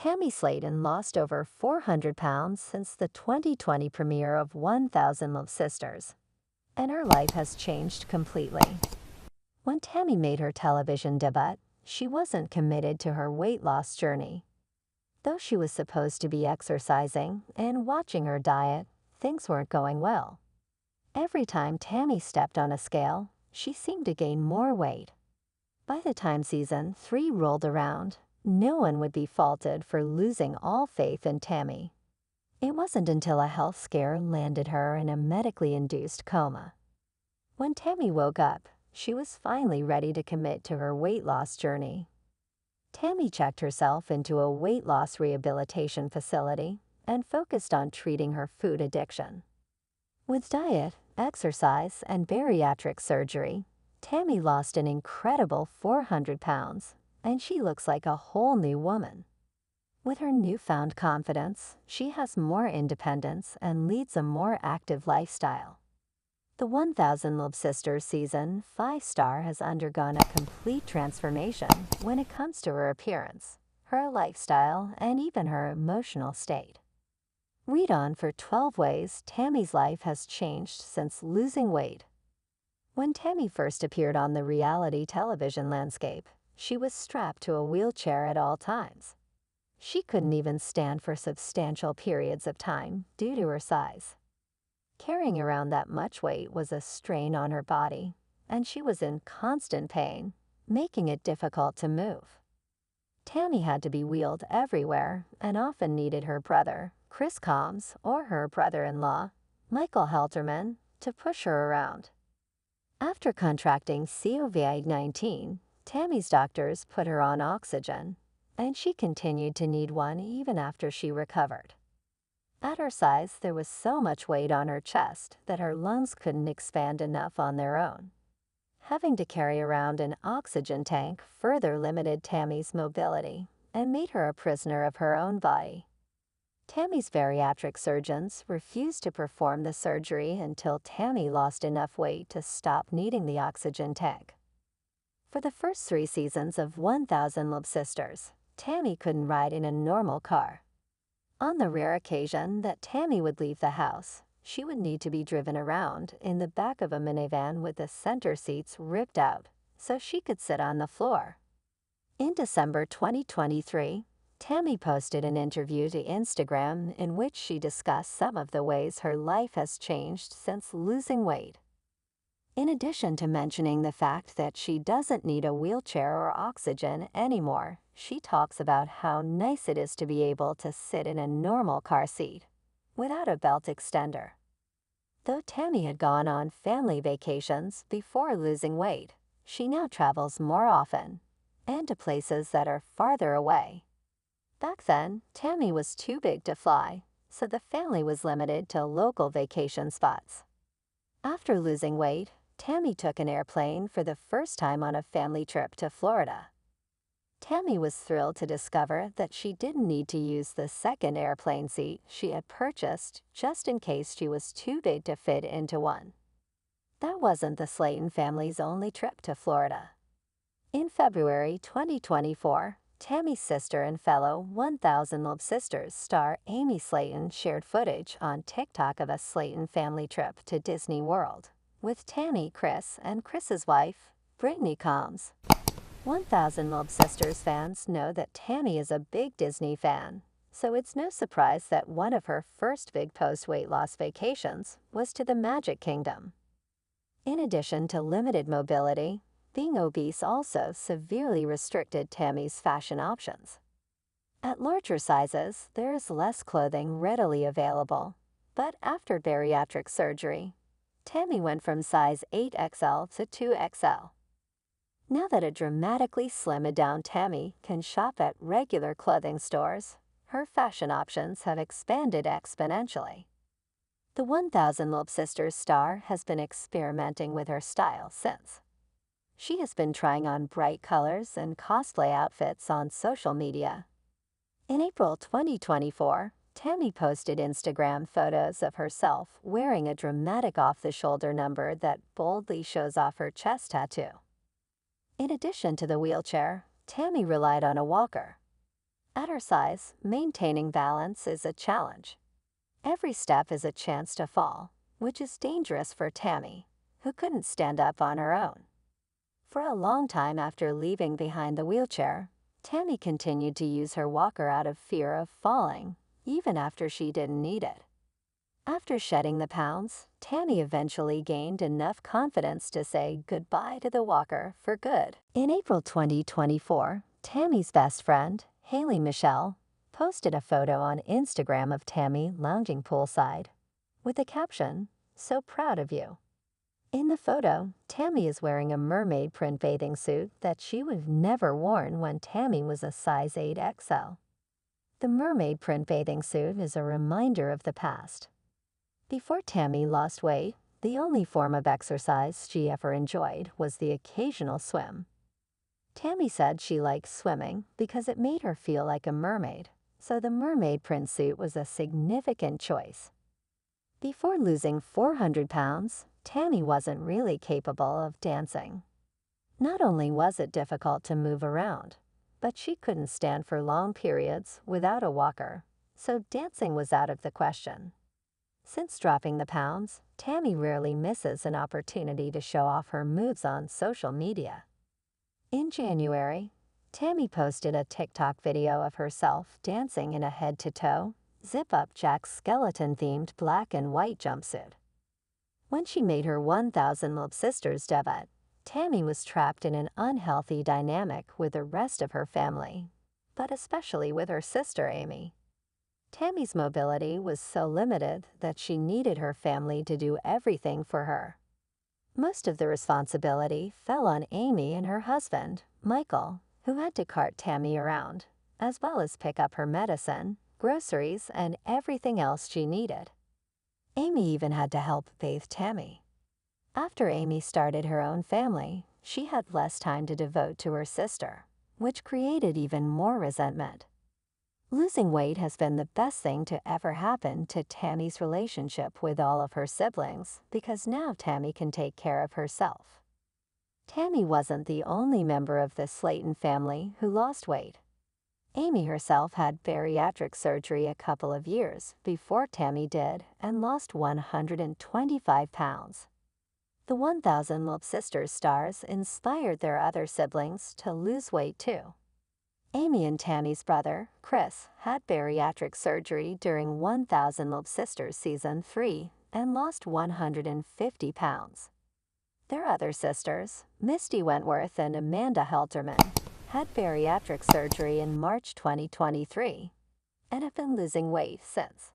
Tammy Slaton lost over 400 pounds since the 2020 premiere of 1000 Love Sisters, and her life has changed completely. When Tammy made her television debut, she wasn't committed to her weight loss journey. Though she was supposed to be exercising and watching her diet, things weren't going well. Every time Tammy stepped on a scale, she seemed to gain more weight. By the time season 3 rolled around, no one would be faulted for losing all faith in Tammy. It wasn't until a health scare landed her in a medically induced coma. When Tammy woke up, she was finally ready to commit to her weight loss journey. Tammy checked herself into a weight loss rehabilitation facility and focused on treating her food addiction. With diet, exercise, and bariatric surgery, Tammy lost an incredible 400 pounds, and she looks like a whole new woman. With her newfound confidence, she has more independence and leads a more active lifestyle. The 1000 Love Sisters Season 5 star has undergone a complete transformation when it comes to her appearance, her lifestyle, and even her emotional state. Read on for 12 ways Tammy's life has changed since losing weight. When Tammy first appeared on the reality television landscape, she was strapped to a wheelchair at all times. She couldn't even stand for substantial periods of time due to her size. Carrying around that much weight was a strain on her body, and she was in constant pain, making it difficult to move. Tammy had to be wheeled everywhere and often needed her brother, Chris Combs, or her brother-in-law, Michael Helterman, to push her around. After contracting COVID-19, Tammy's doctors put her on oxygen, and she continued to need one even after she recovered. At her size, there was so much weight on her chest that her lungs couldn't expand enough on their own. Having to carry around an oxygen tank further limited Tammy's mobility and made her a prisoner of her own body. Tammy's bariatric surgeons refused to perform the surgery until Tammy lost enough weight to stop needing the oxygen tank. For the first 3 seasons of 1000 Love Sisters, Tammy couldn't ride in a normal car. On the rare occasion that Tammy would leave the house, she would need to be driven around in the back of a minivan with the center seats ripped out so she could sit on the floor. In December 2023, Tammy posted an interview to Instagram in which she discussed some of the ways her life has changed since losing weight. In addition to mentioning the fact that she doesn't need a wheelchair or oxygen anymore, she talks about how nice it is to be able to sit in a normal car seat without a belt extender. Though Tammy had gone on family vacations before losing weight, she now travels more often and to places that are farther away. Back then, Tammy was too big to fly, so the family was limited to local vacation spots. After losing weight, Tammy took an airplane for the first time on a family trip to Florida. Tammy was thrilled to discover that she didn't need to use the second airplane seat she had purchased just in case she was too big to fit into one. That wasn't the Slaton family's only trip to Florida. In February 2024, Tammy's sister and fellow 1000 Love Sisters star Amy Slaton shared footage on TikTok of a Slaton family trip to Disney World with Tammy, Chris, and Chris's wife, Brittany Combs. 1000 Love Sisters fans know that Tammy is a big Disney fan, so it's no surprise that one of her first big post-weight loss vacations was to the Magic Kingdom. In addition to limited mobility, being obese also severely restricted Tammy's fashion options. At larger sizes, there is less clothing readily available, but after bariatric surgery, Tammy went from size 8XL to 2XL. Now that a dramatically slimmed down Tammy can shop at regular clothing stores, her fashion options have expanded exponentially. The 1000 Love Sisters star has been experimenting with her style since. She has been trying on bright colors and cosplay outfits on social media. In April 2024, Tammy posted Instagram photos of herself wearing a dramatic off-the-shoulder number that boldly shows off her chest tattoo. In addition to the wheelchair, Tammy relied on a walker. At her size, maintaining balance is a challenge. Every step is a chance to fall, which is dangerous for Tammy, who couldn't stand up on her own. For a long time after leaving behind the wheelchair, Tammy continued to use her walker out of fear of falling, even after she didn't need it. After shedding the pounds, Tammy eventually gained enough confidence to say goodbye to the walker for good. In April 2024, Tammy's best friend, Haley Michelle, posted a photo on Instagram of Tammy lounging poolside, with the caption, "So proud of you." In the photo, Tammy is wearing a mermaid print bathing suit that she would have never worn when Tammy was a size 8XL. The mermaid print bathing suit is a reminder of the past. Before Tammy lost weight, the only form of exercise she ever enjoyed was the occasional swim. Tammy said she liked swimming because it made her feel like a mermaid, so the mermaid print suit was a significant choice. Before losing 400 pounds, Tammy wasn't really capable of dancing. Not only was it difficult to move around, but she couldn't stand for long periods without a walker, so dancing was out of the question. Since dropping the pounds, Tammy rarely misses an opportunity to show off her moves on social media. In January, Tammy posted a TikTok video of herself dancing in a head-to-toe, zip-up Jack skeleton-themed black and white jumpsuit. When she made her 1,000 Love Sisters debut, Tammy was trapped in an unhealthy dynamic with the rest of her family, but especially with her sister Amy. Tammy's mobility was so limited that she needed her family to do everything for her. Most of the responsibility fell on Amy and her husband, Michael, who had to cart Tammy around, as well as pick up her medicine, groceries, and everything else she needed. Amy even had to help bathe Tammy. After Amy started her own family, she had less time to devote to her sister, which created even more resentment. Losing weight has been the best thing to ever happen to Tammy's relationship with all of her siblings because now Tammy can take care of herself. Tammy wasn't the only member of the Slaton family who lost weight. Amy herself had bariatric surgery a couple of years before Tammy did and lost 125 pounds. The 1,000 Love Sisters stars inspired their other siblings to lose weight too. Amy and Tammy's brother, Chris, had bariatric surgery during 1,000 Love Sisters Season 3 and lost 150 pounds. Their other sisters, Misty Wentworth and Amanda Helterman, had bariatric surgery in March 2023 and have been losing weight since.